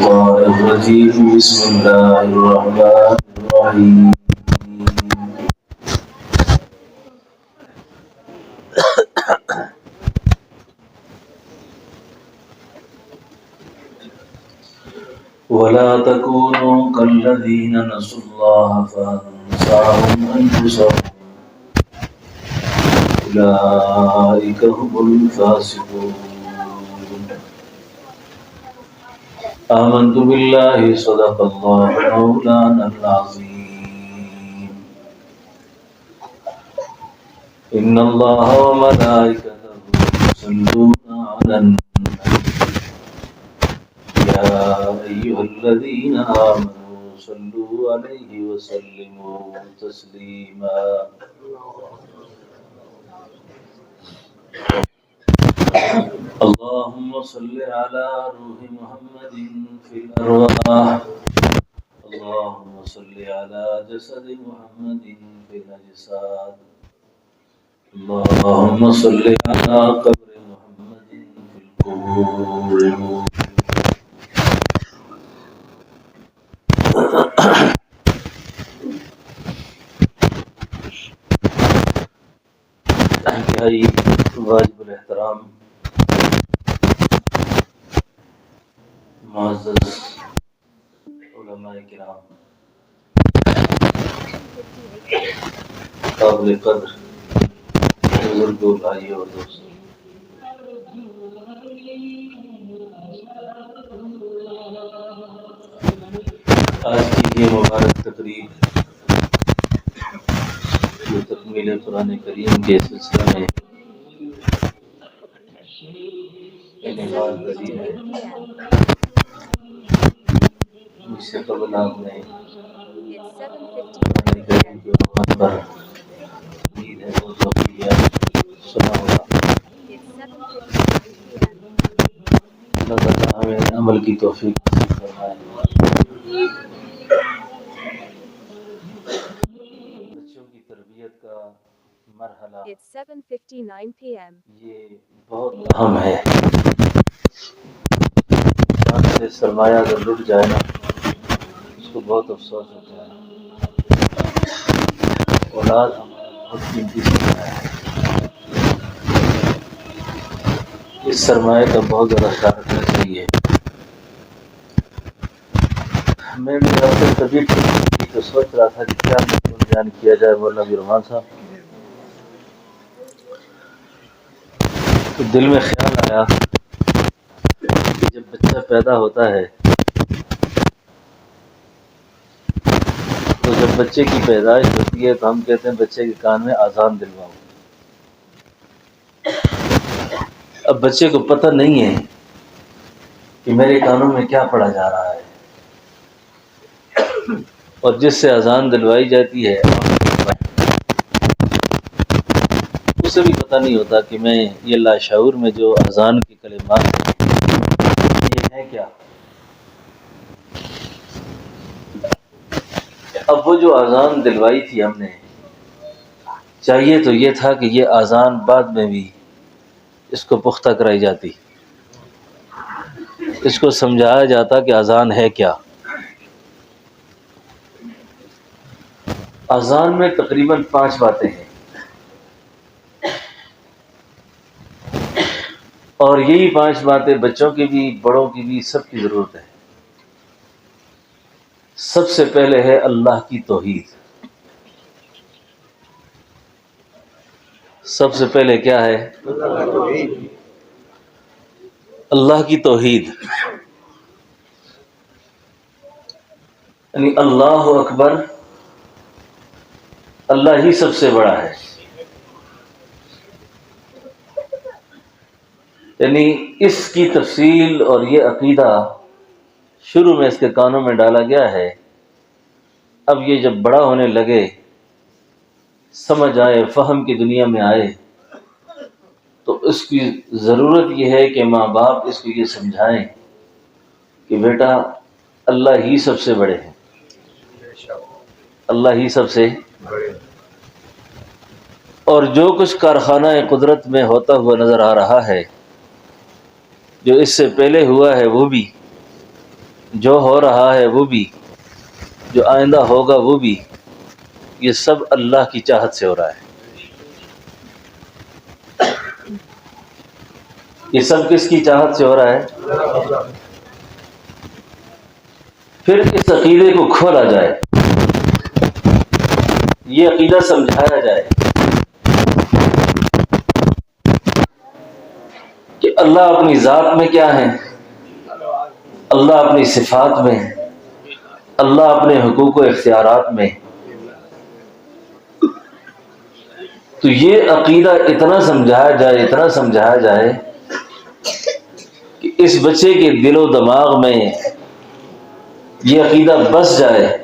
الشيطان الرجيم بسم الله الرحمن الرحيم ولا تكونوا كالذين نسوا الله فأنساهم أنفسهم أولئك هم الفاسقون آمنت بالله صدق الله مولانا العظيم إن الله وملائكته يصلون على النبي يا أيها الذين آمنوا صلوا عليه وسلموا تسليما اللهم صل على روح محمد في الأرواح اللهم صل على جسد محمد في الأجساد اللهم صل على قبر محمد في القبور انتہائی واجب الاحترام معزز علماء کرام قابل قدر بزرگوں بھائیوں اور دوستوں، آج کی یہ مبارک تقریب جو تکمیل قرآن کریم کے سلسلے میں انعقاد پذیر ہے، مجھ سے قبل آپ نے قرآن کریم کے عنوان پر امید ہے وہ توفیق سنا ہوگا۔ اللہ تعالیٰ ہمیں عمل کی توفیق نصیب فرمائے۔ بچوں کی تربیت کا مرحلہ یہ بہت اہم ہے۔ انسان سے سرمایہ اگر لٹ جائے نا اس کو بہت افسوس ہوتا ہے۔ اولاد ہمارا بہت قیمتی سرمایہ ہے، اس سرمایہ کا بہت زیادہ خیال رکھنا چاہیے۔ میں بھی اپنے طبیعت ٹھیک تھی تو سوچ رہا تھا کہ کیا مضمون بیان کیا جائے مولانا عبد الرحمن صاحب، تو دل میں خیال آیا کہ جب بچہ پیدا ہوتا ہے تو جب بچے کی پیدائش ہوتی ہے تو ہم کہتے ہیں بچے کے کان میں اذان دلواؤ۔ اب بچے کو پتہ نہیں ہے کہ میرے کانوں میں کیا پڑا جا رہا ہے، اور جس سے اذان دلوائی جاتی ہے اسے بھی پتہ نہیں ہوتا کہ میں یہ لاشعور میں جو اذان کے کلمات یہ ہے کیا۔ اب وہ جو اذان دلوائی تھی ہم نے، چاہیے تو یہ تھا کہ یہ اذان بعد میں بھی اس کو پختہ کرائی جاتی، اس کو سمجھایا جاتا کہ اذان ہے کیا۔ اذان میں تقریباً 5 باتیں ہیں، اور یہی 5 باتیں بچوں کی بھی بڑوں کی بھی سب کی ضرورت ہے۔ سب سے پہلے ہے اللہ کی توحید۔ سب سے پہلے کیا ہے؟ اللہ کی توحید، یعنی اللہ اکبر، اللہ ہی سب سے بڑا ہے۔ یعنی اس کی تفصیل اور یہ عقیدہ شروع میں اس کے کانوں میں ڈالا گیا ہے۔ اب یہ جب بڑا ہونے لگے، سمجھ آئے، فہم کی دنیا میں آئے، تو اس کی ضرورت یہ ہے کہ ماں باپ اس کو یہ سمجھائیں کہ بیٹا اللہ ہی سب سے بڑے ہیں، اللہ ہی سب سے بڑے، اور جو کچھ کارخانہ قدرت میں ہوتا ہوا نظر آ رہا ہے، جو اس سے پہلے ہوا ہے وہ بھی، جو ہو رہا ہے وہ بھی، جو آئندہ ہوگا وہ بھی، یہ سب اللہ کی چاہت سے ہو رہا ہے۔ یہ سب کس کی چاہت سے ہو رہا ہے؟ پھر اس عقیدے کو کھولا جائے، یہ عقیدہ سمجھایا جائے کہ اللہ اپنی ذات میں کیا ہے، اللہ اپنی صفات میں، اللہ اپنے حقوق و اختیارات میں۔ تو یہ عقیدہ اتنا سمجھایا جائے، اتنا سمجھایا جائے کہ اس بچے کے دل و دماغ میں یہ عقیدہ بس جائے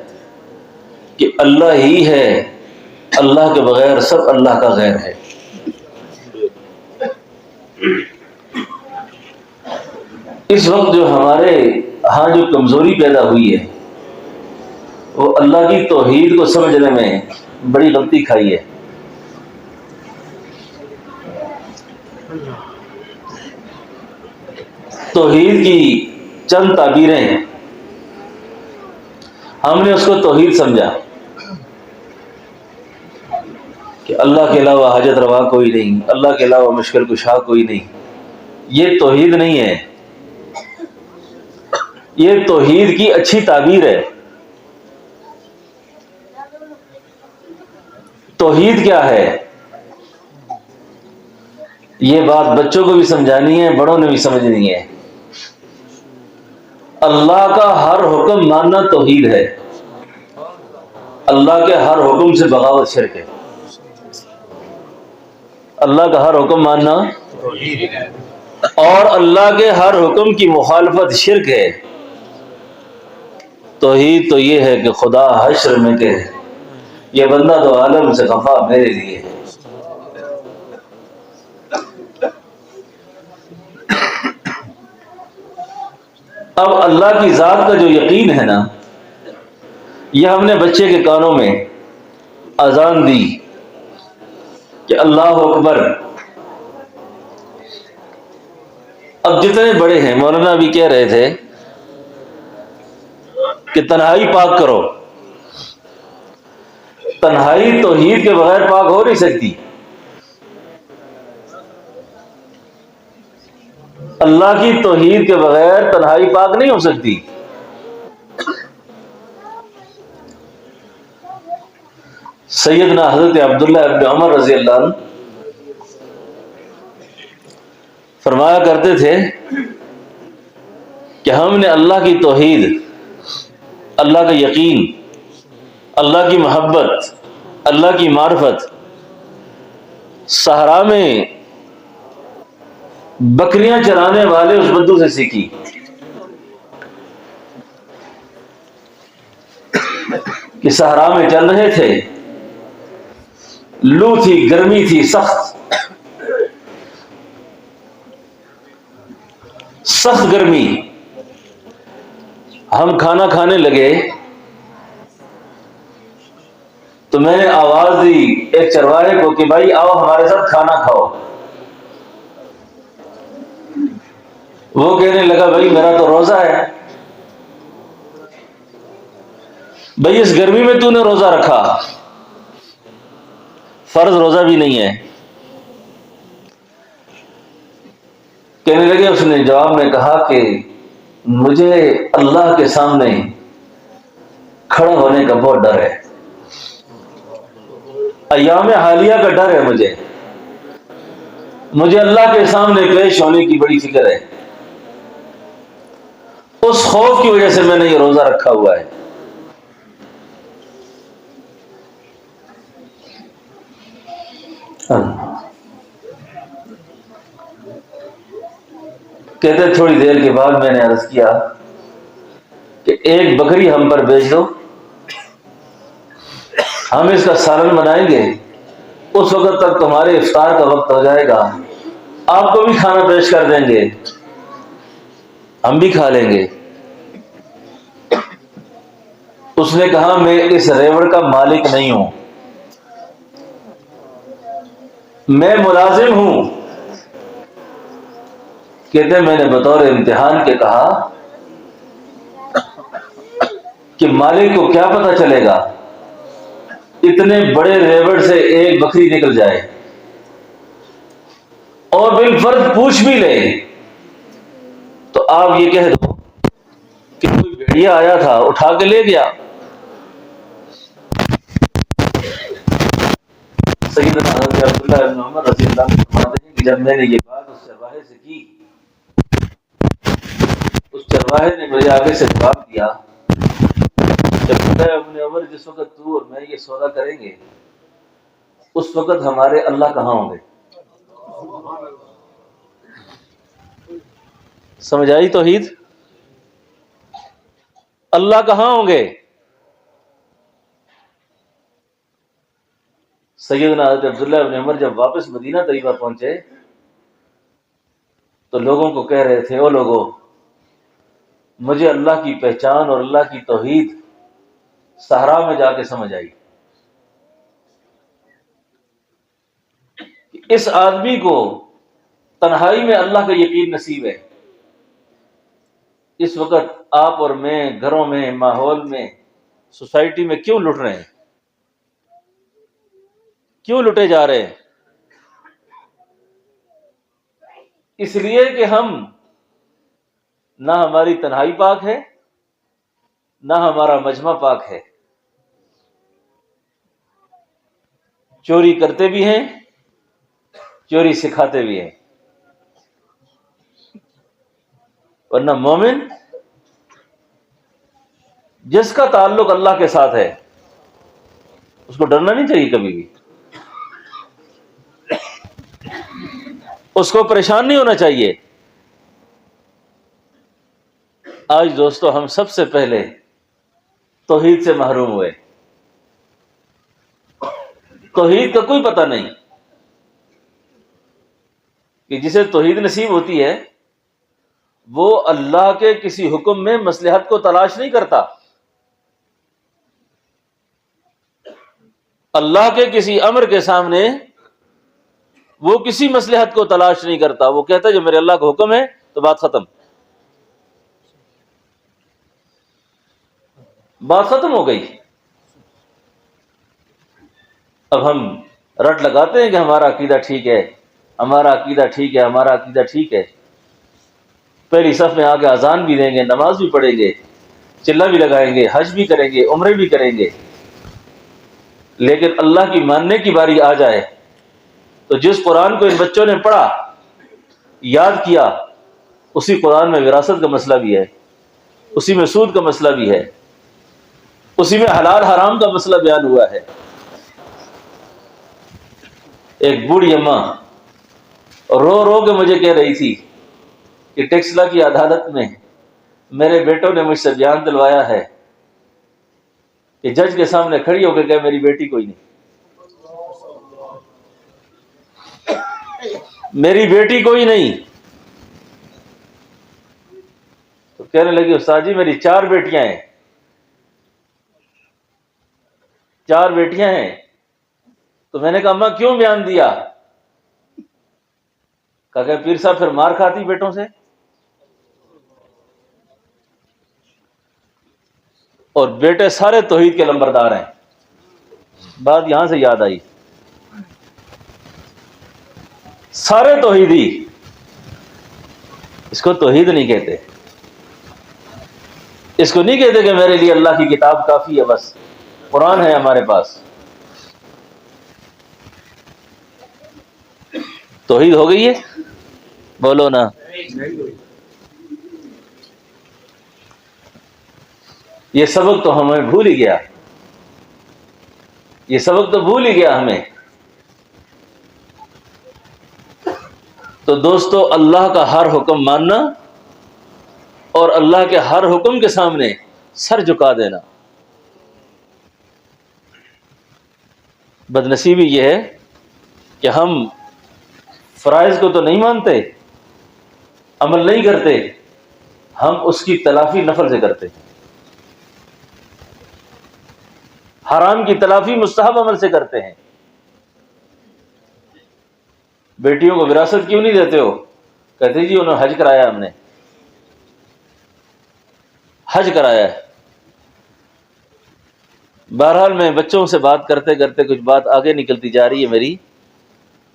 کہ اللہ ہی ہے، اللہ کے بغیر سب اللہ کا غیر ہے۔ اس وقت جو ہمارے ہاں جو کمزوری پیدا ہوئی ہے وہ اللہ کی توحید کو سمجھنے میں بڑی غلطی کھائی ہے۔ توحید کی چند تعبیریں، ہم نے اس کو توحید سمجھا کہ اللہ کے علاوہ حاجت روا کوئی نہیں، اللہ کے علاوہ مشکل کشا کوئی نہیں۔ یہ توحید نہیں ہے، یہ توحید کی اچھی تعبیر ہے۔ توحید کیا ہے، یہ بات بچوں کو بھی سمجھانی ہے، بڑوں نے بھی سمجھنی ہے۔ اللہ کا ہر حکم ماننا توحید ہے، اللہ کے ہر حکم سے بغاوت شرک ہے۔ اللہ کا ہر حکم ماننا اور اللہ کے ہر حکم کی مخالفت شرک ہے۔ توحید تو یہ ہے کہ خدا حشر میں کہ یہ بندہ تو عالم سے خفا میرے لیے ہے۔ اب اللہ کی ذات کا جو یقین ہے نا، یہ ہم نے بچے کے کانوں میں اذان دی کہ اللہ اکبر۔ اب جتنے بڑے ہیں، مولانا بھی کہہ رہے تھے کہ تنہائی پاک کرو، تنہائی توحید کے بغیر پاک ہو نہیں سکتی۔ اللہ کی توحید کے بغیر تنہائی پاک نہیں ہو سکتی۔ سیدنا حضرت عبداللہ ابن عمر رضی اللہ عنہ فرمایا کرتے تھے کہ ہم نے اللہ کی توحید، اللہ کا یقین، اللہ کی محبت، اللہ کی معرفت صحرا میں بکریاں چرانے والے اس بدو سے سیکھی۔ کہ صحرا میں چل رہے تھے، لو تھی، گرمی تھی، سخت گرمی۔ ہم کھانا کھانے لگے تو میں نے آواز دی ایک چرواہے کو کہ بھائی آؤ ہمارے ساتھ کھانا کھاؤ۔ وہ کہنے لگا بھائی میرا تو روزہ ہے۔ بھائی اس گرمی میں تو نے روزہ رکھا، فرض روزہ بھی نہیں ہے۔ کہنے لگے، اس نے جواب میں کہا کہ مجھے اللہ کے سامنے کھڑا ہونے کا بہت ڈر ہے، ایام حالیہ کا ڈر ہے، مجھے اللہ کے سامنے پیش ہونے کی بڑی فکر ہے۔ اس خوف کی وجہ سے میں نے یہ روزہ رکھا ہوا ہے۔ کہتے تھوڑی دیر کے بعد میں نے عرض کیا کہ ایک بکری ہم پر بیچ دو، ہم اس کا سالن بنائیں گے، اس وقت تک تمہارے افطار کا وقت ہو جائے گا، آپ کو بھی کھانا پیش کر دیں گے، ہم بھی کھا لیں گے۔ اس نے کہا میں اس ریوڑ کا مالک نہیں ہوں، میں ملازم ہوں۔ کہتے میں نے بطور امتحان کے کہا کہ مالک کو کیا پتہ چلے گا اتنے بڑے ریوڑ سے ایک بکری نکل جائے اور بالفرض پوچھ بھی لے تو آپ یہ کہہ دو کہ کوئی بھیڑیا آیا تھا اٹھا کے لے گیا. سیدنا حضرت عبداللہ بن عمر رضی اللہ عنہ فرماتے ہیں کہ جب میں نے یہ بات اس چرواہے سے کی، اس چرواہے نے مجھے آگے سے جواب دیا کہ عبداللہ ابن عمر، جس وقت تو اور میں یہ سودا کریں گے اس وقت ہمارے اللہ کہاں ہوں گے؟ سمجھ آئی توحید؟ اللہ کہاں ہوں گے؟ سیدنا حضرت عبداللہ ابن عمر جب واپس مدینہ طیبہ پہنچے تو لوگوں کو کہہ رہے تھے، او لوگوں، مجھے اللہ کی پہچان اور اللہ کی توحید صحرا میں جا کے سمجھ آئی. اس آدمی کو تنہائی میں اللہ کا یقین نصیب ہے. اس وقت آپ اور میں گھروں میں، ماحول میں، سوسائٹی میں کیوں لٹ رہے ہیں؟ کیوں لٹے جا رہے ہیں؟ اس لیے کہ ہم نہ ہماری تنہائی پاک ہے، نہ ہمارا مجمع پاک ہے. چوری کرتے بھی ہیں، چوری سکھاتے بھی ہیں. ورنہ مومن جس کا تعلق اللہ کے ساتھ ہے اس کو ڈرنا نہیں چاہیے کبھی بھی، اس کو پریشان نہیں ہونا چاہیے. آج دوستو ہم سب سے پہلے توحید سے محروم ہوئے. توحید کا کوئی پتہ نہیں کہ جسے توحید نصیب ہوتی ہے وہ اللہ کے کسی حکم میں مصلحت کو تلاش نہیں کرتا، اللہ کے کسی امر کے سامنے وہ کسی مصلحت کو تلاش نہیں کرتا. وہ کہتا ہے جو میرے اللہ کا حکم ہے تو بات ختم، بات ختم ہو گئی. اب ہم رٹ لگاتے ہیں کہ ہمارا عقیدہ ٹھیک ہے، ہمارا عقیدہ ٹھیک ہے، ہمارا عقیدہ ٹھیک ہے. پہلی صف میں آ کے اذان بھی دیں گے، نماز بھی پڑھیں گے، چلہ بھی لگائیں گے، حج بھی کریں گے، عمرے بھی کریں گے، لیکن اللہ کی ماننے کی باری آ جائے تو جس قرآن کو ان بچوں نے پڑھا، یاد کیا، اسی قرآن میں وراثت کا مسئلہ بھی ہے، اسی میں سود کا مسئلہ بھی ہے، اسی میں حلال حرام کا مسئلہ بیان ہوا ہے. ایک بوڑھی اماں رو رو کے مجھے کہہ رہی تھی کہ ٹیکسلا کی عدالت میں میرے بیٹوں نے مجھ سے بیان دلوایا ہے کہ جج کے سامنے کھڑی ہو کے کہ میری بیٹی کوئی نہیں، میری بیٹی کوئی نہیں. تو کہنے لگی استاد جی میری 4 بیٹیاں ہیں، 4 بیٹیاں ہیں. تو میں نے کہا اماں کیوں بیان دیا؟ کہا کہ پیر صاحب پھر مار کھاتی بیٹوں سے. اور بیٹے سارے توحید کے لمبردار ہیں. بات یہاں سے یاد آئی، سارے توحیدی. اس کو توحید نہیں کہتے، اس کو نہیں کہتے کہ میرے لیے اللہ کی کتاب کافی ہے، بس قرآن ہے ہمارے پاس. توحید ہو گئی ہے؟ بولو نا. یہ سبق تو ہمیں بھول ہی گیا، یہ سبق تو بھول ہی گیا ہمیں. تو دوستو اللہ کا ہر حکم ماننا اور اللہ کے ہر حکم کے سامنے سر جھکا دینا. بدنصیبی یہ ہے کہ ہم فرائض کو تو نہیں مانتے، عمل نہیں کرتے، ہم اس کی تلافی نفل سے کرتے ہیں. حرام کی تلافی مستحب عمل سے کرتے ہیں. بیٹیوں کو وراثت کیوں نہیں دیتے ہو؟ کہتے جی انہوں نے حج کرایا ہم نے. حج کرایا ہے۔ بہرحال میں بچوں سے بات کرتے کرتے کچھ بات آگے نکلتی جا رہی ہے میری،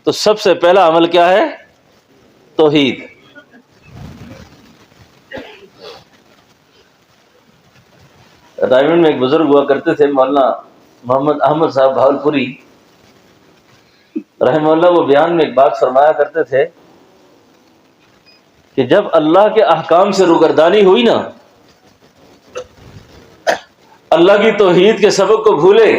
تو سب سے پہلا عمل کیا ہے؟ توحید۔ رائمنڈ میں ایک بزرگ ہوا کرتے تھے، مولانا محمد احمد صاحب بھاولپوری رحمہ اللہ، وہ بیان میں ایک بات فرمایا کرتے تھے کہ جب اللہ کے احکام سے روگردانی ہوئی نا، اللہ کی توحید کے سبق کو بھولے،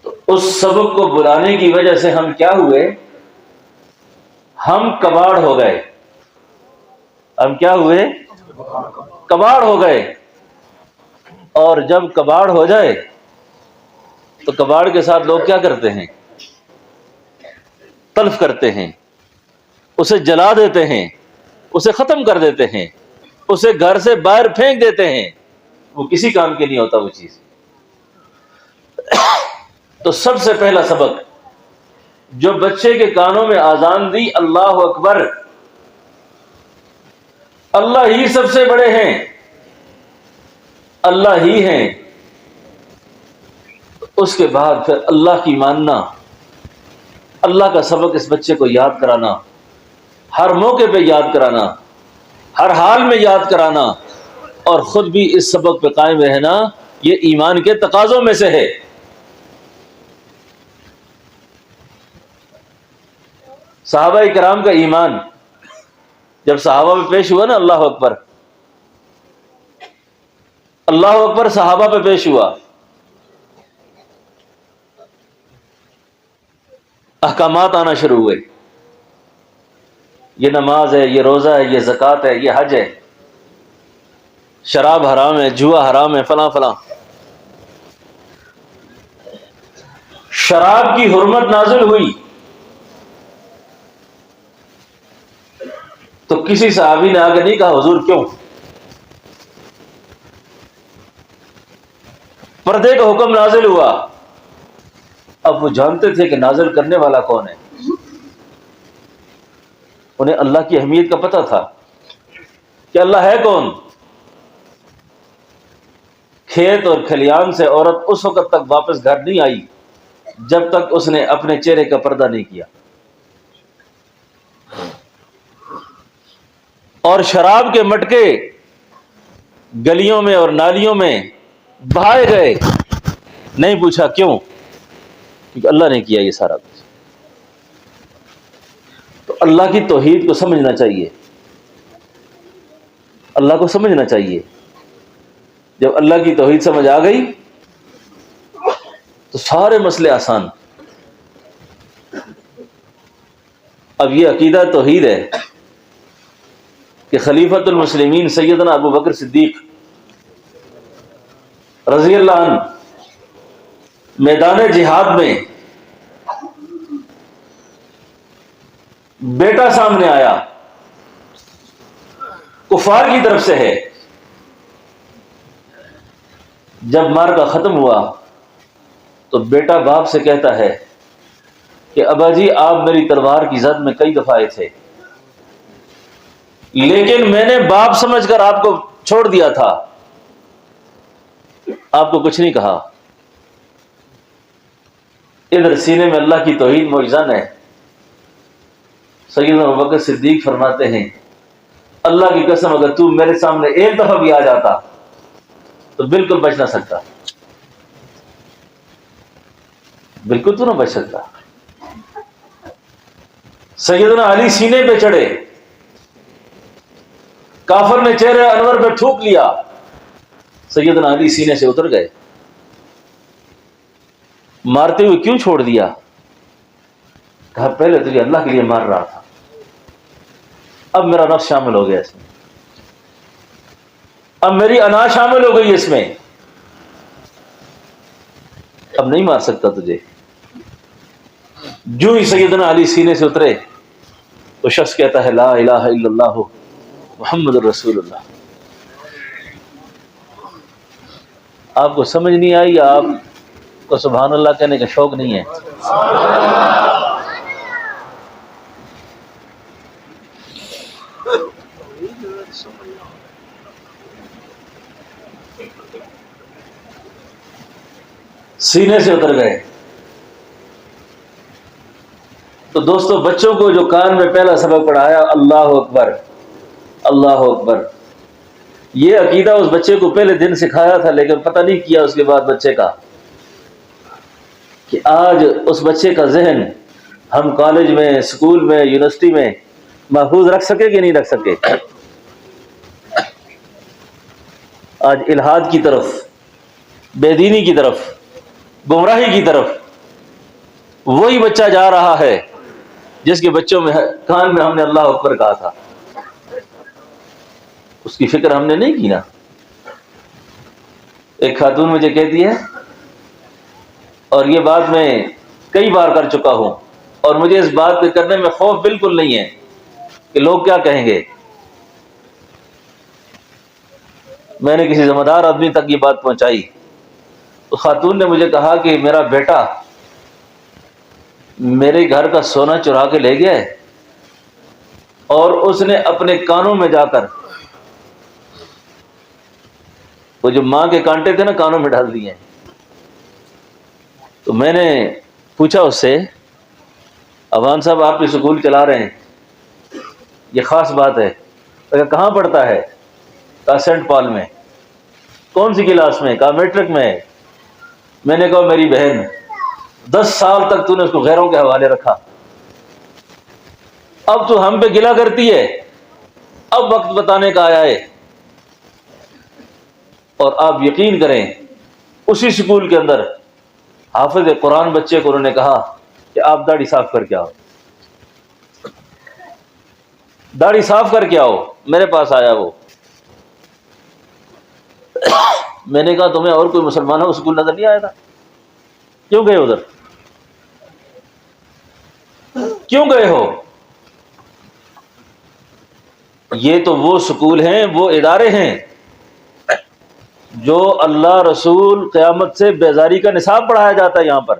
تو اس سبق کو بلانے کی وجہ سے ہم کیا ہوئے؟ ہم کباڑ ہو گئے۔ ہم کیا ہوئے؟ کباڑ ہو گئے۔ اور جب کباڑ ہو جائے تو کباڑ کے ساتھ لوگ کیا کرتے ہیں؟ تلف کرتے ہیں، اسے جلا دیتے ہیں، اسے ختم کر دیتے ہیں، اسے گھر سے باہر پھینک دیتے ہیں، وہ کسی کام کے نہیں ہوتا وہ چیز۔ تو سب سے پہلا سبق جو بچے کے کانوں میں آذان دی، اللہ اکبر، اللہ ہی سب سے بڑے ہیں، اللہ ہی ہیں، اس کے بعد پھر اللہ کی ماننا، اللہ کا سبق اس بچے کو یاد کرانا، ہر موقع پہ یاد کرانا، ہر حال میں یاد کرانا، اور خود بھی اس سبق پہ قائم رہنا، یہ ایمان کے تقاضوں میں سے ہے۔ صحابہ کرام کا ایمان جب صحابہ پہ پیش ہوا نا، اللہ اکبر، اللہ اکبر صحابہ پہ پیش ہوا، احکامات آنا شروع ہوئے، یہ نماز ہے، یہ روزہ ہے، یہ زکوٰۃ ہے، یہ حج ہے، شراب حرام ہے، جوا حرام ہے، فلاں فلاں۔ شراب کی حرمت نازل ہوئی تو کسی صحابی نے آگے نہیں کہا حضور کیوں؟ پردے کا حکم نازل ہوا، اب وہ جانتے تھے کہ نازل کرنے والا کون ہے، انہیں اللہ کی اہمیت کا پتہ تھا کہ اللہ ہے کون۔ کھیت اور کھلیان سے عورت اس وقت تک واپس گھر نہیں آئی جب تک اس نے اپنے چہرے کا پردہ نہیں کیا، اور شراب کے مٹکے گلیوں میں اور نالیوں میں بہائے گئے، نہیں پوچھا کیوں، کیونکہ اللہ نے کیا یہ سارا کچھ۔ تو اللہ کی توحید کو سمجھنا چاہیے، اللہ کو سمجھنا چاہیے۔ جب اللہ کی توحید سمجھ آ گئی تو سارے مسئلے آسان۔ اب یہ عقیدہ توحید ہے کہ خلیفۃ المسلمین سیدنا ابو بکر صدیق رضی اللہ عنہ میدان جہاد میں بیٹا سامنے آیا، کفار کی طرف سے ہے، جب معرکہ ختم ہوا تو بیٹا باپ سے کہتا ہے کہ ابا جی آپ میری تلوار کی زد میں کئی دفعہ آئے تھے، لیکن میں نے باپ سمجھ کر آپ کو چھوڑ دیا تھا، آپ کو کچھ نہیں کہا۔ ادھر سینے میں اللہ کی توحید معجزہ ہے۔ سیدنا ابوبکر صدیق فرماتے ہیں اللہ کی قسم اگر تو میرے سامنے ایک دفعہ بھی آ جاتا تو بالکل بچ نہ سکتا، بالکل تو نہ بچ سکتا۔ سیدنا علی سینے پہ چڑھے، کافر نے چہرے انور پہ تھوک لیا، سیدنا علی سینے سے اتر گئے۔ مارتے ہوئے کیوں چھوڑ دیا؟ کہا پہلے تجھے اللہ کے لیے مار رہا تھا، اب میرا نفس شامل ہو گیا اس میں، اب میری انا شامل ہو گئی اس میں، اب نہیں مار سکتا تجھے۔ جو ہی سیدنا علی سینے سے اترے تو شخص کہتا ہے لا الہ الا اللہ محمد الرسول اللہ۔ آپ کو سمجھ نہیں آئی یا آپ کو سبحان اللہ کہنے کا شوق نہیں ہے؟ سینے سے اتر گئے۔ تو دوستو، بچوں کو جو کان میں پہلا سبق پڑھایا اللہ اکبر اللہ اکبر، یہ عقیدہ اس بچے کو پہلے دن سکھایا تھا، لیکن پتہ نہیں کیا اس کے بعد بچے کا کہ آج اس بچے کا ذہن ہم کالج میں، اسکول میں، یونیورسٹی میں محفوظ رکھ سکے کہ نہیں رکھ سکے۔ آج الحاد کی طرف، بے دینی کی طرف، گمراہی کی طرف وہی بچہ جا رہا ہے جس کے بچوں میں کان میں ہم نے اللہ اکبر کہا تھا، اس کی فکر ہم نے نہیں کی نا۔ ایک خاتون مجھے کہتی ہے، اور یہ بات میں کئی بار کر چکا ہوں، اور مجھے اس بات پہ کرنے میں خوف بالکل نہیں ہے کہ لوگ کیا کہیں گے۔ میں نے کسی ذمہ دار آدمی تک یہ بات پہنچائی، تو خاتون نے مجھے کہا کہ میرا بیٹا میرے گھر کا سونا چرا کے لے گیا ہے، اور اس نے اپنے کانوں میں جا کر وہ جو ماں کے کانٹے تھے نا کانوں میں ڈال دیے ہیں۔ تو میں نے پوچھا اس سے، افغان صاحب آپ بھی سکول چلا رہے ہیں، یہ خاص بات ہے، کہاں پڑھتا ہے؟ کہا سینٹ پال میں۔ کون سی کلاس میں؟ کہا میٹرک میں۔ میں نے کہا میری بہن، 10 سال تک تو نے اس کو غیروں کے حوالے رکھا، اب تو ہم پہ گلہ کرتی ہے، اب وقت بتانے کا آیا ہے۔ اور آپ یقین کریں، اسی سکول کے اندر حافظ قرآن بچے کو انہوں نے کہا کہ آپ داڑھی صاف کر کے آؤ، داڑھی صاف کر کے آؤ۔ میرے پاس آیا وہ، میں نے کہا تمہیں اور کوئی مسلمان ہو سکول نظر نہیں آیا تھا؟ کیوں گئے ادھر؟ کیوں گئے ہو؟ یہ تو وہ سکول ہیں، وہ ادارے ہیں جو اللہ رسول قیامت سے بیزاری کا نصاب پڑھایا جاتا ہے یہاں پر۔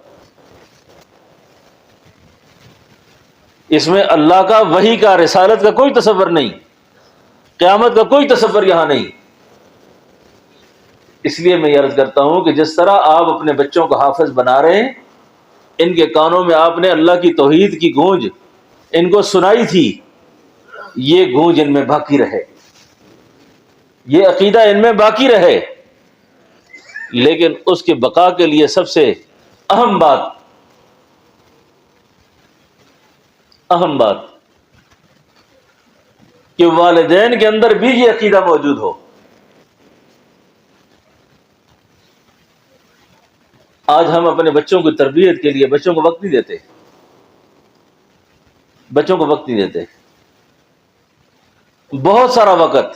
اس میں اللہ کا، وحی کا، رسالت کا کوئی تصور نہیں، قیامت کا کوئی تصور یہاں نہیں۔ اس لیے میں یہ عرض کرتا ہوں کہ جس طرح آپ اپنے بچوں کو حافظ بنا رہے ہیں، ان کے کانوں میں آپ نے اللہ کی توحید کی گونج ان کو سنائی تھی، یہ گونج ان میں باقی رہے، یہ عقیدہ ان میں باقی رہے۔ لیکن اس کے بقا کے لیے سب سے اہم بات کہ والدین کے اندر بھی یہ عقیدہ موجود ہو۔ آج ہم اپنے بچوں کی تربیت کے لیے بچوں کو وقت نہیں دیتے، بچوں کو وقت نہیں دیتے، بہت سارا وقت۔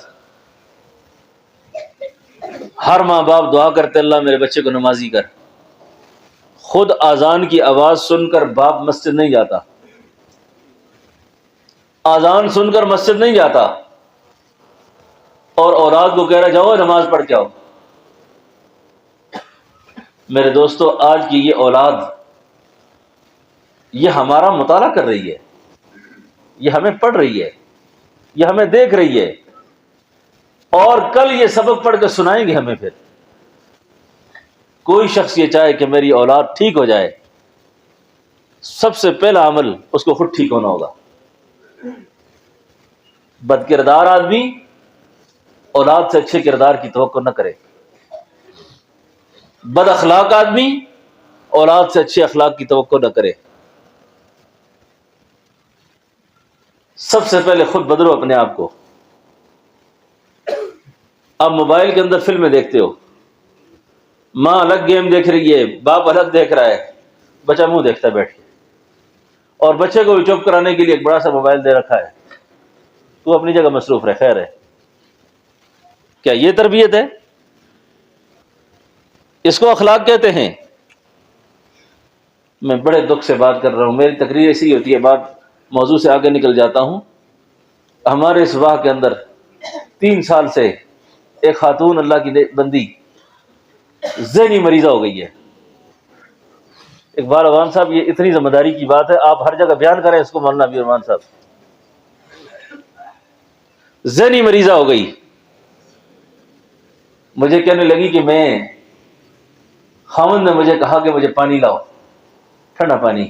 ہر ماں باپ دعا کرتے اللہ میرے بچے کو نمازی کر، خود اذان کی آواز سن کر باپ مسجد نہیں جاتا، اذان سن کر مسجد نہیں جاتا، اور اولاد کو کہہ رہا جاؤ نماز پڑھ کے آؤ۔ میرے دوستو، آج کی یہ اولاد یہ ہمارا مطالعہ کر رہی ہے، یہ ہمیں پڑھ رہی ہے، یہ ہمیں دیکھ رہی ہے، اور کل یہ سبق پڑھ کے سنائیں گے ہمیں۔ پھر کوئی شخص یہ چاہے کہ میری اولاد ٹھیک ہو جائے، سب سے پہلا عمل اس کو خود ٹھیک ہونا ہوگا۔ بد کردار آدمی اولاد سے اچھے کردار کی توقع نہ کرے، بد اخلاق آدمی اولاد سے اچھے اخلاق کی توقع نہ کرے۔ سب سے پہلے خود بدلو اپنے آپ کو۔ اب موبائل کے اندر فلمیں دیکھتے ہو، ماں الگ گیم دیکھ رہی ہے، باپ الگ دیکھ رہا ہے، بچہ منہ دیکھتا ہے بیٹھ کے، اور بچے کو بھی چپ کرانے کے لیے ایک بڑا سا موبائل دے رکھا ہے، تو اپنی جگہ مصروف رہے، خیر ہے۔ کیا یہ تربیت ہے؟ اس کو اخلاق کہتے ہیں؟ میں بڑے دکھ سے بات کر رہا ہوں، میری تقریر ایسی ہوتی ہے، بات موضوع سے آگے نکل جاتا ہوں۔ ہمارے اس واقعے کے اندر 3 سال سے ایک خاتون اللہ کی بندی ذہنی مریضہ ہو گئی ہے۔ اقبال افغان صاحب، یہ اتنی ذمہ داری کی بات ہے، آپ ہر جگہ بیان کریں اس کو۔ مولانا ابی ارمان صاحب ذہنی مریضہ ہو گئی، مجھے کہنے لگی کہ میں خاوند نے مجھے کہا کہ مجھے پانی لاؤ، ٹھنڈا پانی۔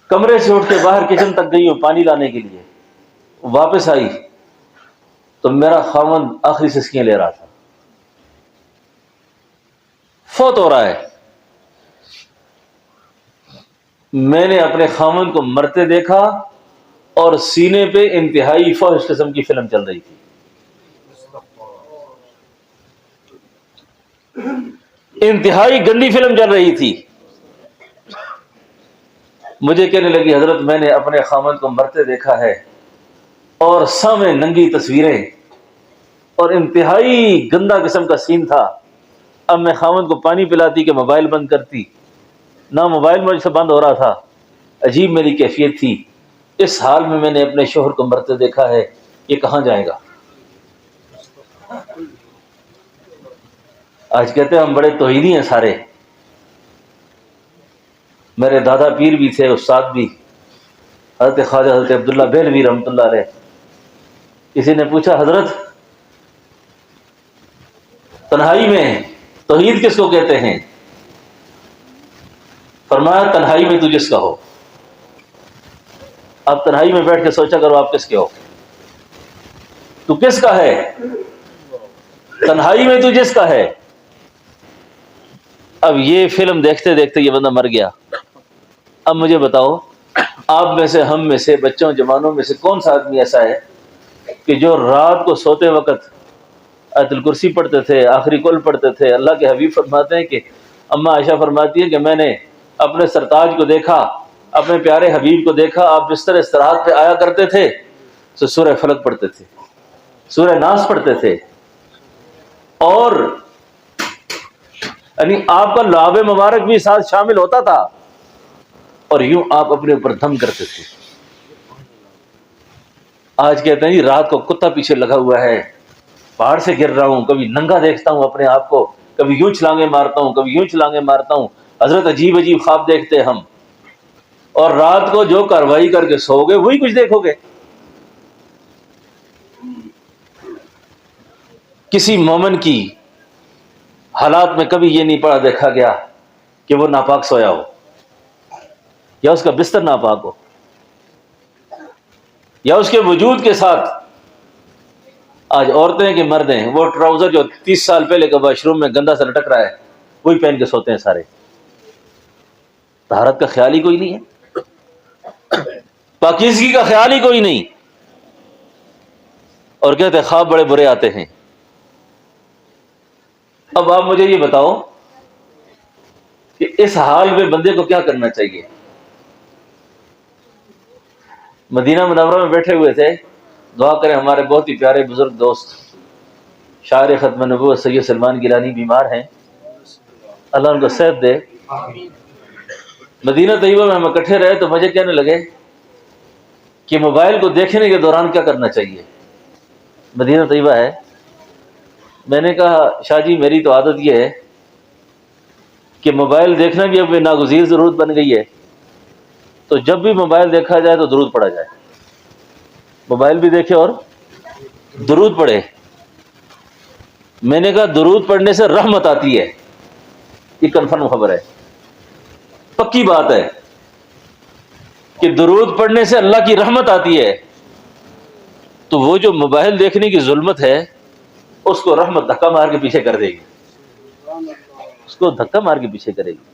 کمرے سے اٹھ کے باہر کچن تک گئی ہوں پانی لانے کے لیے، واپس آئی تو میرا خاوند آخری سسکیاں لے رہا تھا، فوت ہو رہا ہے۔ میں نے اپنے خاوند کو مرتے دیکھا اور سینے پہ انتہائی فحش قسم کی فلم چل رہی تھی، انتہائی گندی فلم چل رہی تھی۔ مجھے کہنے لگی حضرت میں نے اپنے خاوند کو مرتے دیکھا ہے اور سامنے ننگی تصویریں اور انتہائی گندا قسم کا سین تھا۔ اب میں خاوند کو پانی پلاتی کہ موبائل بند کرتی، نہ موبائل مجھ سے بند ہو رہا تھا، عجیب میری کیفیت تھی۔ اس حال میں نے اپنے شوہر کو مرتے دیکھا ہے، یہ کہاں جائے گا؟ آج کہتے ہیں ہم بڑے توحیدی ہیں سارے، میرے دادا پیر بھی تھے، استاد بھی، حضرت خواجہ حضرت عبداللہ بہلوی رحمۃ اللہ علیہ۔ کسی نے پوچھا حضرت تنہائی میں توحید کس کو کہتے ہیں؟ فرمایا تنہائی میں تو جس کا ہو۔ آپ تنہائی میں بیٹھ کے سوچا کرو آپ کس کے ہو، تو کس کا ہے؟ تنہائی میں تو جس کا ہے۔ اب یہ فلم دیکھتے دیکھتے یہ بندہ مر گیا۔ اب مجھے بتاؤ آپ میں سے، ہم میں سے، بچوں جوانوں میں سے کون سا آدمی ایسا ہے کہ جو رات کو سوتے وقت آیت الکرسی پڑھتے تھے، آخری کل پڑھتے تھے؟ اللہ کے حبیب فرماتے ہیں کہ اماں عائشہ فرماتی ہیں کہ میں نے اپنے سرتاج کو دیکھا، اپنے پیارے حبیب کو دیکھا، آپ بستر استراحت پہ آیا کرتے تھے تو سورہ فلق پڑھتے تھے، سورہ ناس پڑھتے تھے، اور یعنی آپ کا لعاب مبارک بھی ساتھ شامل ہوتا تھا، اور یوں آپ اپنے اوپر دم کرتے تھے۔ آج کہتے ہیں جی رات کو کتا پیچھے لگا ہوا ہے، پہاڑ سے گر رہا ہوں، کبھی ننگا دیکھتا ہوں اپنے آپ کو، کبھی یوں چھلانگیں مارتا ہوں، کبھی یوں چھلانگیں مارتا ہوں۔ حضرت عجیب عجیب خواب دیکھتے ہم، اور رات کو جو کاروائی کر کے سو گے وہی کچھ دیکھو گے۔ کسی مومن کی حالات میں کبھی یہ نہیں پڑا دیکھا گیا کہ وہ ناپاک سویا ہو یا اس کا بستر ناپاک ہو، یا اس کے وجود کے ساتھ۔ آج عورتیں کہ مرد ہیں، وہ ٹراؤزر جو 30 سال پہلے کا واش روم میں گندا سے لٹک رہا ہے وہی پہن کے سوتے ہیں سارے، طہارت کا خیال ہی کوئی نہیں ہے، پاکیزگی کا خیال ہی کوئی نہیں، اور کہتے ہیں خواب بڑے برے آتے ہیں۔ اب آپ مجھے یہ بتاؤ کہ اس حال میں بندے کو کیا کرنا چاہیے؟ مدینہ منورہ میں بیٹھے ہوئے تھے، دعا کریں ہمارے بہت ہی پیارے بزرگ دوست شاعر ختم نبوت سید سلمان گیلانی بیمار ہیں، اللہ ان کو صحت دے۔ مدینہ طیبہ میں ہم اکٹھے رہے تو مجھے کہنے لگے کہ موبائل کو دیکھنے کے دوران کیا کرنا چاہیے؟ مدینہ طیبہ ہے۔ میں نے کہا شاہ جی میری تو عادت یہ ہے کہ موبائل دیکھنا بھی اب ناگزیر ضرورت بن گئی ہے، تو جب بھی موبائل دیکھا جائے تو درود پڑھا جائے، موبائل بھی دیکھے اور درود پڑھے۔ میں نے کہا درود پڑھنے سے رحمت آتی ہے، یہ کنفرم خبر ہے، پکی بات ہے کہ درود پڑھنے سے اللہ کی رحمت آتی ہے۔ تو وہ جو موبائل دیکھنے کی ظلمت ہے اس کو رحمت دھکا مار کے پیچھے کر دے گی، اس کو دھکا مار کے پیچھے کرے گی،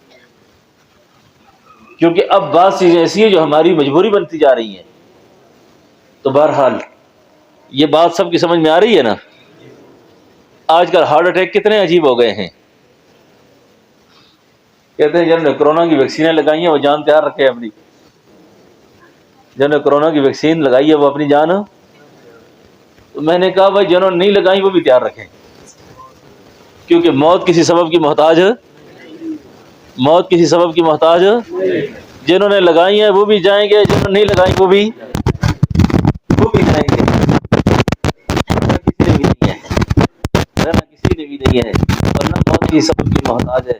کیونکہ اب بعض چیزیں ایسی ہیں جو ہماری مجبوری بنتی جا رہی ہیں۔ تو بہرحال یہ بات سب کی سمجھ میں آ رہی ہے نا؟ آج کل ہارٹ اٹیک کتنے عجیب ہو گئے ہیں۔ کہتے ہیں جنہوں نے کرونا کی ویکسینیں لگائی ہیں وہ جان تیار رکھے اپنی، جنہوں نے کرونا کی ویکسین لگائی ہے وہ اپنی جان، تو میں نے کہا بھائی جنہوں نے نہیں لگائی وہ بھی تیار رکھیں، کیونکہ موت کسی سبب کی محتاج ہے، موت کسی سبب کی محتاج ہے۔ جنہوں نے لگائی ہیں وہ بھی جائیں گے، جنہوں نے نہیں لگائی وہ بھی جائیں گے، کسی نے بھی نہیں ہے، کسی نے بھی نہیں ہے، اور نہ موت کسی سبب کی محتاج ہے۔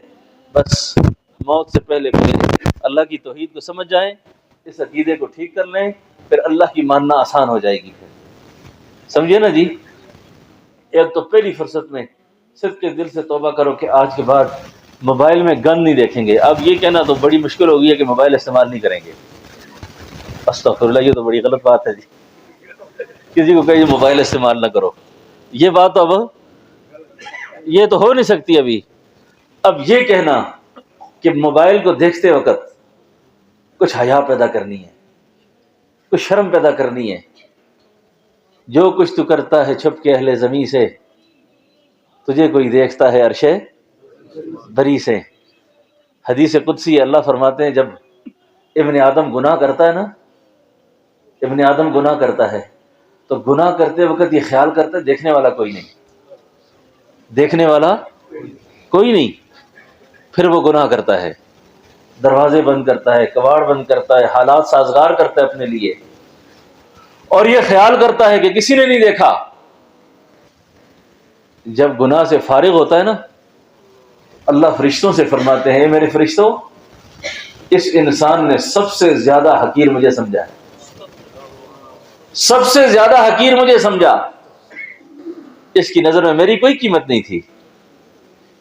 بس موت سے پہلے اللہ کی توحید کو سمجھ جائیں، اس عقیدے کو ٹھیک کر لیں، پھر اللہ کی ماننا آسان ہو جائے گی۔ سمجھے نا جی؟ ایک تو پہلی فرصت میں صدق کے دل سے توبہ کرو کہ آج کے بعد موبائل میں گن نہیں دیکھیں گے. اب یہ کہنا تو بڑی مشکل ہو گئی ہے کہ موبائل استعمال نہیں کریں گے. استغفر اللہ، یہ تو بڑی غلط بات ہے جی. کسی کو کہیے موبائل استعمال نہ کرو، یہ بات تو اب یہ تو ہو نہیں سکتی ابھی. اب یہ کہنا کہ موبائل کو دیکھتے وقت کچھ حیا پیدا کرنی ہے، کچھ شرم پیدا کرنی ہے. جو کچھ تو کرتا ہے چھپ کے اہل زمیں سے، تجھے کوئی دیکھتا ہے عرش بری سے. حدیث قدسی اللہ فرماتے ہیں جب ابن آدم گناہ کرتا ہے نا، ابن آدم گناہ کرتا ہے تو گناہ کرتے وقت یہ خیال کرتا ہے دیکھنے والا کوئی نہیں، دیکھنے والا کوئی نہیں. پھر وہ گناہ کرتا ہے، دروازے بند کرتا ہے، کواڑ بند کرتا ہے، حالات سازگار کرتا ہے اپنے لیے، اور یہ خیال کرتا ہے کہ کسی نے نہیں دیکھا. جب گناہ سے فارغ ہوتا ہے نا، اللہ فرشتوں سے فرماتے ہیں اے میرے فرشتوں، اس انسان نے سب سے زیادہ حقیر مجھے سمجھا ہے، سب سے زیادہ حقیر مجھے سمجھا. اس کی نظر میں میری کوئی قیمت نہیں تھی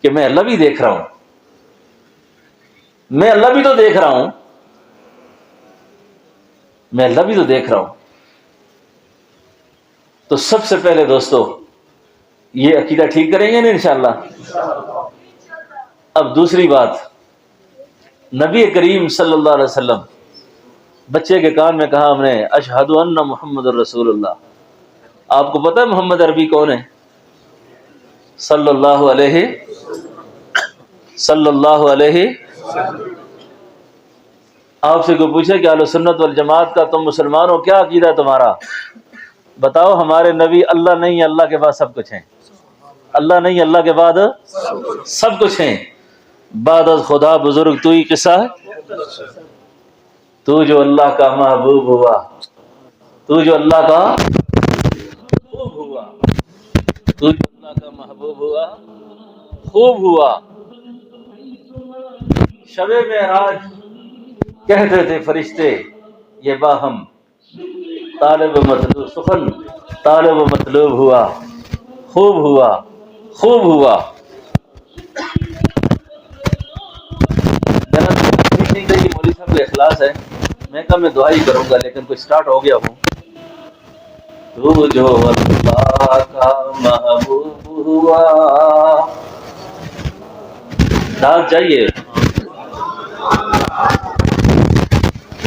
کہ میں اللہ بھی دیکھ رہا ہوں، میں اللہ بھی تو دیکھ رہا ہوں، میں اللہ بھی تو دیکھ رہا ہوں. تو سب سے پہلے دوستو یہ عقیدہ ٹھیک کریں گے نا انشاءاللہ. اب دوسری بات، نبی کریم صلی اللہ علیہ وسلم بچے کے کان میں کہا ہم نے اشہد ان محمد الرسول اللہ. آپ کو پتہ ہے محمد عربی کون ہے؟ صلی اللہ علیہ. آپ سے کوئی پوچھے کہ اہل سنت والجماعت کا تم مسلمان ہو، کیا عقیدہ ہے تمہارا؟ بتاؤ ہمارے نبی اللہ نہیں، اللہ کے بعد سب کچھ ہیں. اللہ نہیں، اللہ کے بعد سب کچھ ہیں. بعد از خدا بزرگ تو ہی قصہ ہے. تو جو اللہ کا محبوب ہوا، تو جو اللہ کا محبوب ہوا، تو جو اللہ کا محبوب ہوا خوب ہوا. شب معراج کہتے تھے فرشتے یہ باہم طالب مطلوب سخن طالب و مطلوب ہوا، خوب ہوا، خوب ہوا. مولوی صاحب کو اخلاص ہے، میں کہا میں دعا ہی کروں گا لیکن کچھ سٹارٹ ہو گیا ہوں. تو جو اللہ کا محبوب ہوا، ڈانس چاہیے.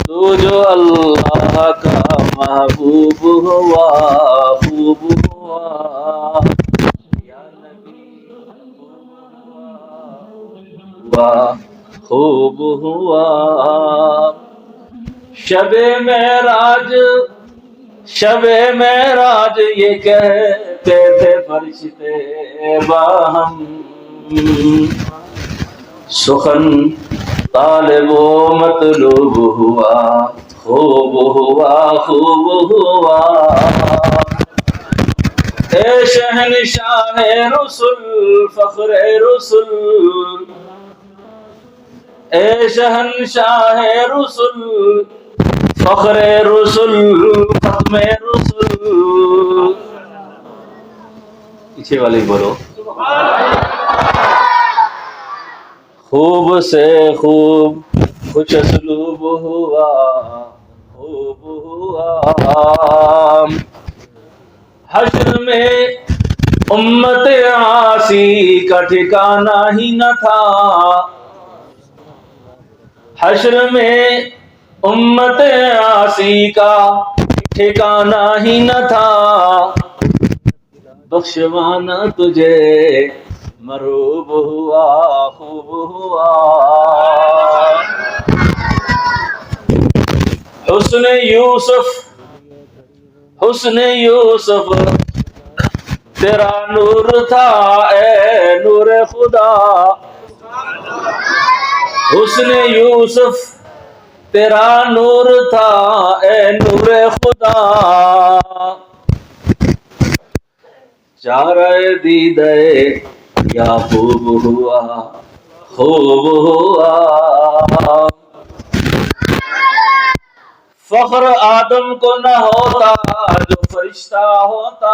تو جو اللہ کا محبوب ہوا خوب ہوا، یا نبی ہوا خوب ہوا. شب معراج، شب معراج یہ کہتے تھے فرشتے باہم سخن طالب و مطلوب ہوا، خوب ہوا، خوب ہوا. اے شہنشاہ رسول فخر رسول، اے شہنشاہ رسول فخر رسول ختم رسول. پیچھے والے بولو. خوب سے خوب خوش اسلوب ہوا، خوب ہوا. حشر میں امت عاصی کا ٹھکانہ ہی نہ تھا، حشر میں امت عاصی کا ٹھکانہ ہی نہ تھا. بخشوانا تجھے مروب ہوا، خوب ہوا. حسن یوسف، حسن یوسف تیرا نور تھا اے نور خدا. حسن یوسف تیرا نور تھا اے نور خدا. چارہ دیدے یعقوب ہوا، خوب ہوا. فخر آدم کو نہ ہوتا جو فرشتہ ہوتا،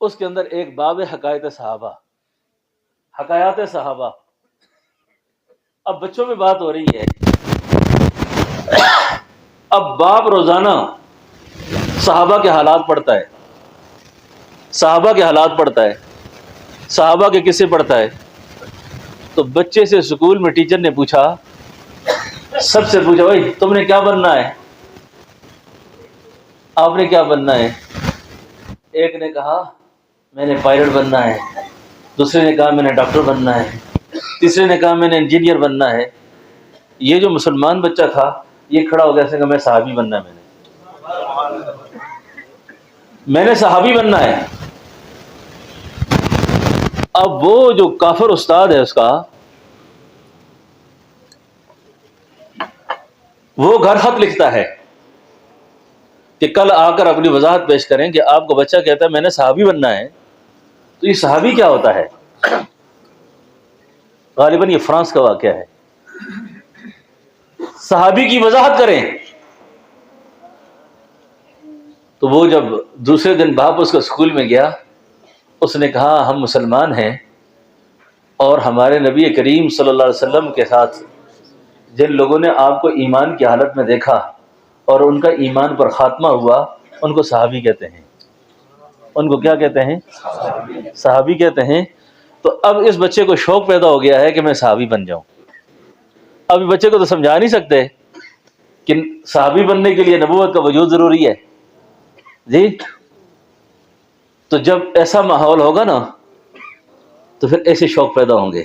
اس کے اندر ایک باب حکایت صحابہ، حکایات صحابہ. اب بچوں میں بات ہو رہی ہے. اب باپ روزانہ صحابہ کے حالات پڑھتا ہے، صحابہ کے حالات پڑھتا ہے، صحابہ کے قصے پڑھتا ہے. تو بچے سے اسکول میں ٹیچر نے پوچھا، سب سے پوچھا، بھائی تم نے کیا بننا ہے، آپ نے کیا بننا ہے؟ ایک نے کہا میں نے پائلٹ بننا ہے، دوسرے نے کہا میں نے ڈاکٹر بننا ہے، تیسرے نے کہا میں نے انجینئر بننا ہے. یہ جو مسلمان بچہ تھا یہ کھڑا ہو گیا، اس نے کہا میں صحابی بننا ہے، میں نے صحابی بننا ہے. اب وہ جو کافر استاد ہے اس کا، وہ گھر خط لکھتا ہے کہ کل آ کر اپنی وضاحت پیش کریں کہ آپ کا بچہ کہتا ہے میں نے صحابی بننا ہے، تو یہ صحابی کیا ہوتا ہے؟ غالباً یہ فرانس کا واقعہ ہے. صحابی کی وضاحت کریں. تو وہ جب دوسرے دن باپ اس کو اسکول میں گیا، اس نے کہا ہم مسلمان ہیں اور ہمارے نبی کریم صلی اللہ علیہ وسلم کے ساتھ جن لوگوں نے آپ کو ایمان کی حالت میں دیکھا اور ان کا ایمان پر خاتمہ ہوا ان کو صحابی کہتے ہیں. ان کو کیا کہتے ہیں؟ صحابی کہتے ہیں. تو اب اس بچے کو شوق پیدا ہو گیا ہے کہ میں صحابی بن جاؤں. اب بچے کو تو سمجھا نہیں سکتے کہ صحابی بننے کے لیے نبوت کا وجود ضروری ہے جی. تو جب ایسا ماحول ہوگا نا تو پھر ایسے شوق پیدا ہوں گے.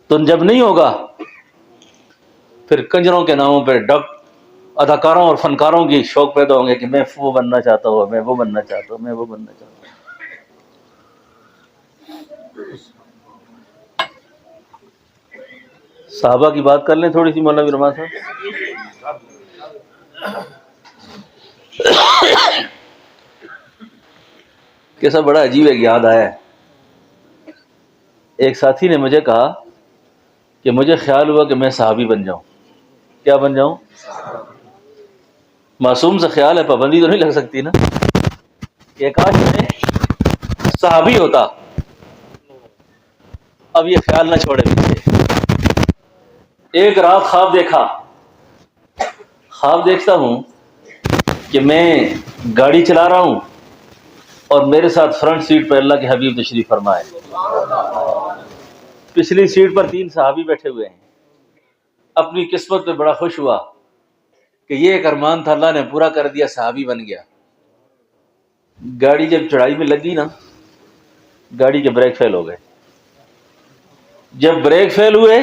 تو جب نہیں ہوگا پھر کنجروں کے ناموں پہ اداکاروں اور فنکاروں کی شوق پیدا ہوں گے کہ میں وہ بننا چاہتا ہوں، میں وہ بننا چاہتا ہوں، میں وہ بننا چاہتا ہوں. صحابہ کی بات کر لیں تھوڑی سی مولانا رحمان صاحب. کیسا بڑا عجیب ہے، یاد آیا ہے. ایک ساتھی نے مجھے کہا کہ مجھے خیال ہوا کہ میں صحابی بن جاؤں. کیا بن جاؤں؟ معصوم سے خیال ہے، پابندی تو نہیں لگ سکتی نا کہ کاش میں صحابی ہوتا. اب یہ خیال نہ چھوڑے پیچھے. ایک رات خواب دیکھتا ہوں کہ میں گاڑی چلا رہا ہوں اور میرے ساتھ فرنٹ سیٹ پر اللہ کے حبیب تشریف فرمائے، پچھلی سیٹ پر 3 صحابی بیٹھے ہوئے ہیں. اپنی قسمت پہ بڑا خوش ہوا کہ یہ ایک ارمان تھا، اللہ نے پورا کر دیا، صحابی بن گیا. گاڑی جب چڑھائی میں لگی نا، گاڑی کے بریک فیل ہو گئے. جب بریک فیل ہوئے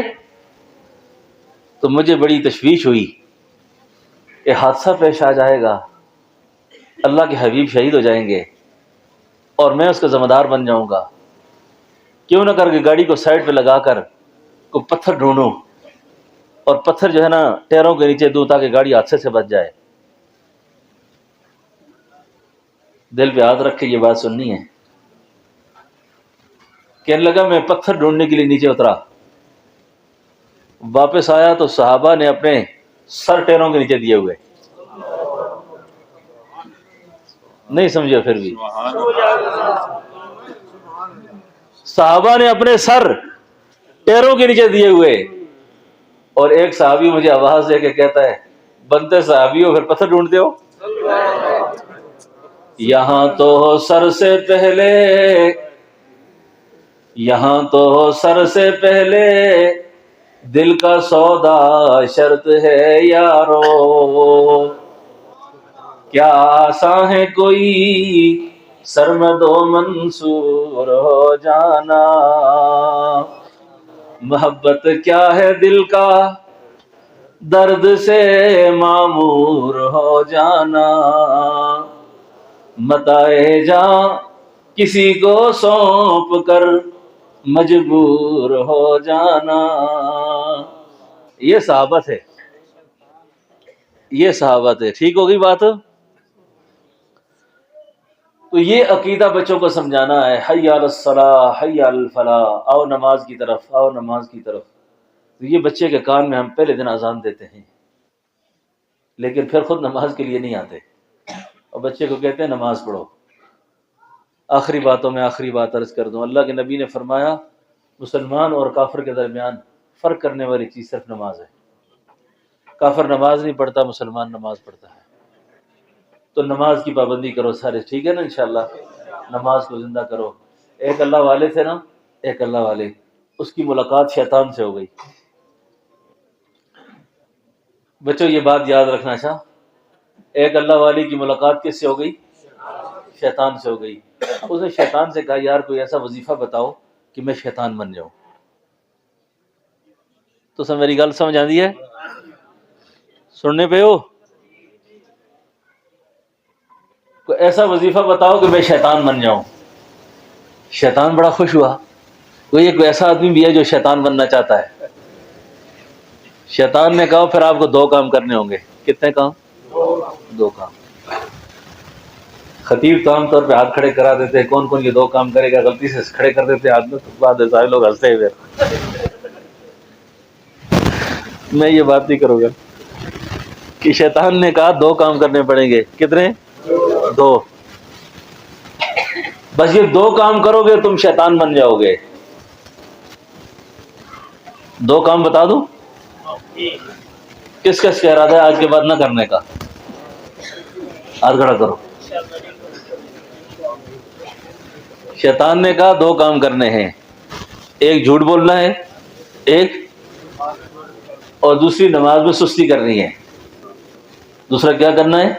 تو مجھے بڑی تشویش ہوئی کہ حادثہ پیش آ جائے گا، اللہ کے حبیب شہید ہو جائیں گے اور میں اس کا ذمہ دار بن جاؤں گا. کیوں نہ کر کے گاڑی کو سائڈ پہ لگا کر کوئی پتھر ڈھونڈوں اور پتھر جو ہے نا ٹائروں کے نیچے دوں تاکہ گاڑی حادثے سے بچ جائے. دل پہ ہاتھ رکھ کے یہ بات سننی ہے. کہنے لگا میں پتھر ڈھونڈنے کے لیے نیچے اترا، واپس آیا تو صحابہ نے اپنے سر ٹائروں کے نیچے دیے ہوئے. نہیں سمجھے؟ پھر بھی صحابہ نے اپنے سر ٹائروں کے نیچے دیے ہوئے. اور ایک صحابی مجھے آواز دے کے کہتا ہے بنتے صحابی ہو پھر پتھر ڈھونڈتے ہو. یہاں تو سر سے پہلے دل کا سودا شرط ہے یارو، کیا آساں ہے کوئی سرمد و منصور ہو جانا، محبت کیا ہے دل کا درد سے معمور ہو جانا، متاع جاں کسی کو سونپ کر مجبور ہو جانا. یہ صحابت ہے، یہ صحابت ہے. ٹھیک ہوگی بات؟ تو یہ عقیدہ بچوں کو سمجھانا ہے. حی علی الصلاۃ، حی علی الفلاح، آؤ نماز کی طرف، آؤ نماز کی طرف. تو یہ بچے کے کان میں ہم پہلے دن اذان دیتے ہیں لیکن پھر خود نماز کے لیے نہیں آتے اور بچے کو کہتے ہیں نماز پڑھو. آخری باتوں میں آخری بات عرض کر دوں، اللہ کے نبی نے فرمایا مسلمان اور کافر کے درمیان فرق کرنے والی چیز صرف نماز ہے۔ کافر نماز نہیں پڑھتا، مسلمان نماز پڑھتا ہے۔ تو نماز کی پابندی کرو سارے، ٹھیک ہے نا؟ انشاءاللہ نماز کو زندہ کرو۔ ایک اللہ والے تھے نا، ایک اللہ والے، اس کی ملاقات شیطان سے ہو گئی۔ بچوں یہ بات یاد رکھنا چاہ، ایک اللہ والی کی ملاقات کس سے ہو گئی؟ شیطان سے ہو گئی۔ اس نے شیطان سے کہا یار کوئی ایسا وظیفہ بتاؤ کہ میں شیطان بن جاؤں۔ تو سب میری گل سمجھ آتی ہے؟ سننے پہ ہو؟ کوئی ایسا وظیفہ بتاؤ کہ میں شیطان بن جاؤں۔ شیطان بڑا خوش ہوا، کوئی ایسا آدمی بھی ہے جو شیطان بننا چاہتا ہے؟ شیطان نے کہا پھر آپ کو 2 کام کرنے ہوں گے۔ کتنے کام؟ 2 کام۔ خطیب تو عام طور پہ ہاتھ کھڑے کرا دیتے، کون کون یہ 2 کام کرے گا، غلطی سے کھڑے کر دیتے ہاتھ میں، تو بعد سارے لوگ ہنستے ہوئے۔ میں یہ بات نہیں کروں گا کہ شیطان نے کہا 2 کام کرنے پڑیں گے۔ کتنے؟ 2۔ بس یہ 2 کام کرو گے تم شیطان بن جاؤ گے۔ 2 کام بتا دوں؟ کس کس کا ارادہ ہے آج کے بعد نہ کرنے کا؟ ہاتھ کھڑا کرو۔ شیطان نے کہا 2 کام کرنے ہیں، ایک جھوٹ بولنا ہے، ایک اور دوسری نماز میں سستی کرنی ہے۔ دوسرا کیا کرنا ہے؟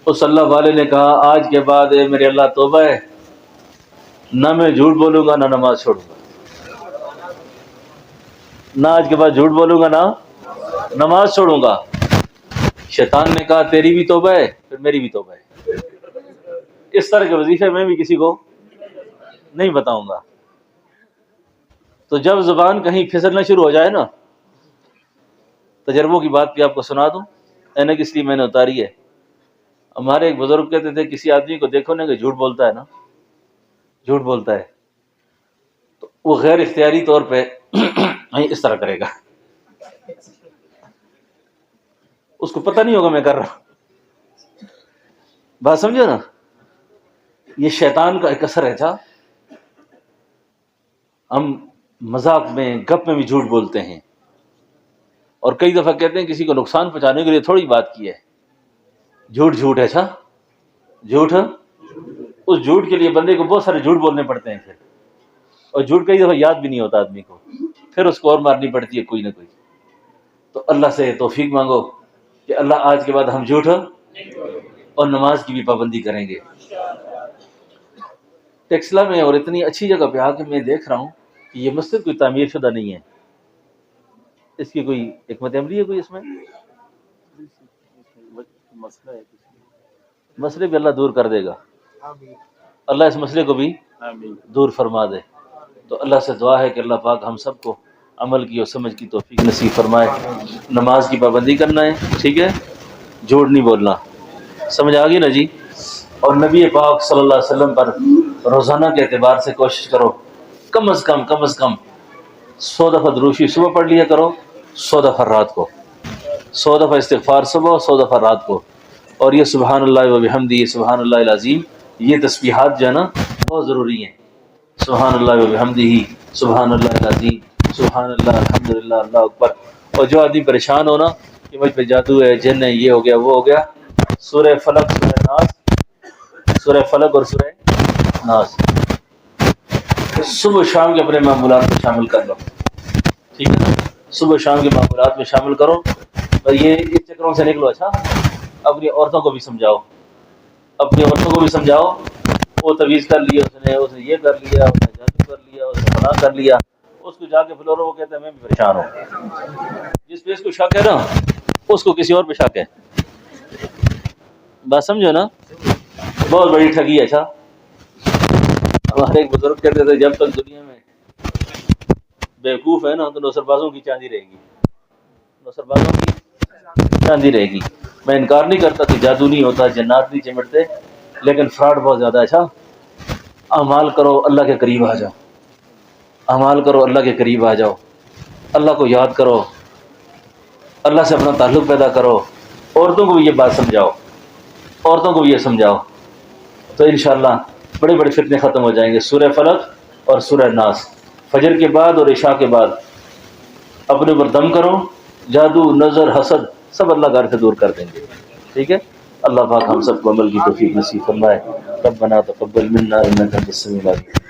اس اللہ والے نے کہا آج کے بعد اے میرے اللہ توبہ ہے، نہ میں جھوٹ بولوں گا نہ نماز چھوڑوں گا، نہ آج کے بعد جھوٹ بولوں گا نہ نماز چھوڑوں گا۔ شیطان نے کہا تیری بھی توبہ ہے پھر میری بھی توبہ ہے، اس طرح کے وظیفے میں بھی کسی کو نہیں بتاؤں گا۔ تو جب زبان کہیں پھسلنا شروع ہو جائے نا، تجربوں کی بات بھی آپ کو سنا دوں، اینک اس لیے میں نے اتاری ہے۔ ہمارے ایک بزرگ کہتے تھے کسی آدمی کو دیکھو نا کہ جھوٹ بولتا ہے نا، جھوٹ بولتا ہے، تو وہ غیر اختیاری طور پہ اس طرح کرے گا، اس کو پتہ نہیں ہوگا میں کر رہا ہوں۔ بات سمجھو نا، یہ شیطان کا ایک اثر ہے تھا۔ ہم مذاق میں گپ میں بھی جھوٹ بولتے ہیں، اور کئی دفعہ کہتے ہیں کسی کو نقصان پہنچانے کے لیے تھوڑی بات کی ہے، جھوٹ جھوٹ ہے۔ اچھا جھوٹ، اس جھوٹ کے لیے بندے کو بہت سارے جھوٹ بولنے پڑتے ہیں پھر، اور جھوٹ کئی دفعہ یاد بھی نہیں ہوتا آدمی کو، پھر اس کو اور مارنی پڑتی ہے کوئی نہ کوئی۔ تو اللہ سے توفیق مانگو کہ اللہ آج کے بعد ہم جھوٹ اور نماز کی بھی پابندی کریں گے۔ ٹیکسلا میں اور اتنی اچھی جگہ پہ آ کے میں دیکھ رہا ہوں کہ یہ مسجد کوئی تعمیر شدہ نہیں ہے، اس کی کوئی حکمت عملی ہے کوئی اس میں؟ مسئلے بھی اللہ دور کر دے گا، اللہ اس مسئلے کو بھی دور فرما دے۔ تو اللہ سے دعا ہے کہ اللہ پاک ہم سب کو عمل کی اور سمجھ کی توفیق نصیب فرمائے۔ نماز کی پابندی کرنا ہے، ٹھیک ہے، جھوٹ نہیں بولنا، سمجھ آ گئی نا جی؟ اور نبی پاک صلی اللہ علیہ وسلم پر روزانہ کے اعتبار سے کوشش کرو کم از کم 100 دفعہ دروشی صبح پڑھ لیا کرو، 100 دفعہ رات کو، 100 دفعہ استغفار صبح، 100 دفعہ رات کو، اور یہ سبحان اللہ و بحمدہ، سبحان اللہ العظیم، یہ تسبیحات جو ہے نا بہت ضروری ہیں۔ سبحان اللہ و بحمدہ، سبحان اللہ العظیم، سبحان اللہ، الحمدللہ، اللہ اکبر۔ اور جو آدمی پریشان ہونا کہ مجھ پہ جادو ہے، جن ہے، یہ ہو گیا وہ ہو گیا، سورہ فلق، سورہ ناس، سورہ فلق اور سورہ ناس صبح شام کے اپنے معمولات میں شامل کر لو، ٹھیک ہے نا؟ صبح شام کے معمولات میں شامل کرو، اور یہ اس چکروں سے نکلو۔ اچھا اپنی عورتوں کو بھی سمجھاؤ، اپنی عورتوں کو بھی سمجھاؤ، وہ تویز کر لیا اس نے یہ کر لیا، اس نے جادو کر لیا، اس نے فلاں کر لیا، اس کو جا کے فلورو وہ کہتے ہیں میں بھی پریشان ہوں۔ جس پہ اس کو شک ہے نا اس کو کسی اور پہ شک ہے، بات سمجھو نا، بہت بڑی ٹھگی ہے۔ اچھا ہمارے ایک بزرگ کہتے تھے جب تک دنیا میں بیوقوف ہے نا تو نوسر بازوں کی چاندی رہے گی، نوسر بازوں کی چاندی رہے گی۔ میں انکار نہیں کرتا کہ جادو نہیں ہوتا، جنات نہیں چمٹتے، لیکن فراڈ بہت زیادہ ہے۔ اچھا اعمال کرو، اللہ کے قریب آ جاؤ، اعمال کرو، اللہ کے قریب آ جاؤ، اللہ کو یاد کرو، اللہ سے اپنا تعلق پیدا کرو۔ عورتوں کو بھی یہ بات سمجھاؤ، عورتوں کو بھی یہ سمجھاؤ، تو انشاءاللہ بڑے بڑے فتنے ختم ہو جائیں گے. سورہ فلق اور سورہ ناس فجر کے بعد اور عشاء کے بعد اپنے اوپر دم کرو، جادو، نظر، حسد سب اللہ گھر سے دور کر دیں گے. ٹھیک ہے. اللہ پاک ہم سب کو عمل کی توفیق نصیب فرمائے. ربنا تقبل منا انک انت السمیع العلیم.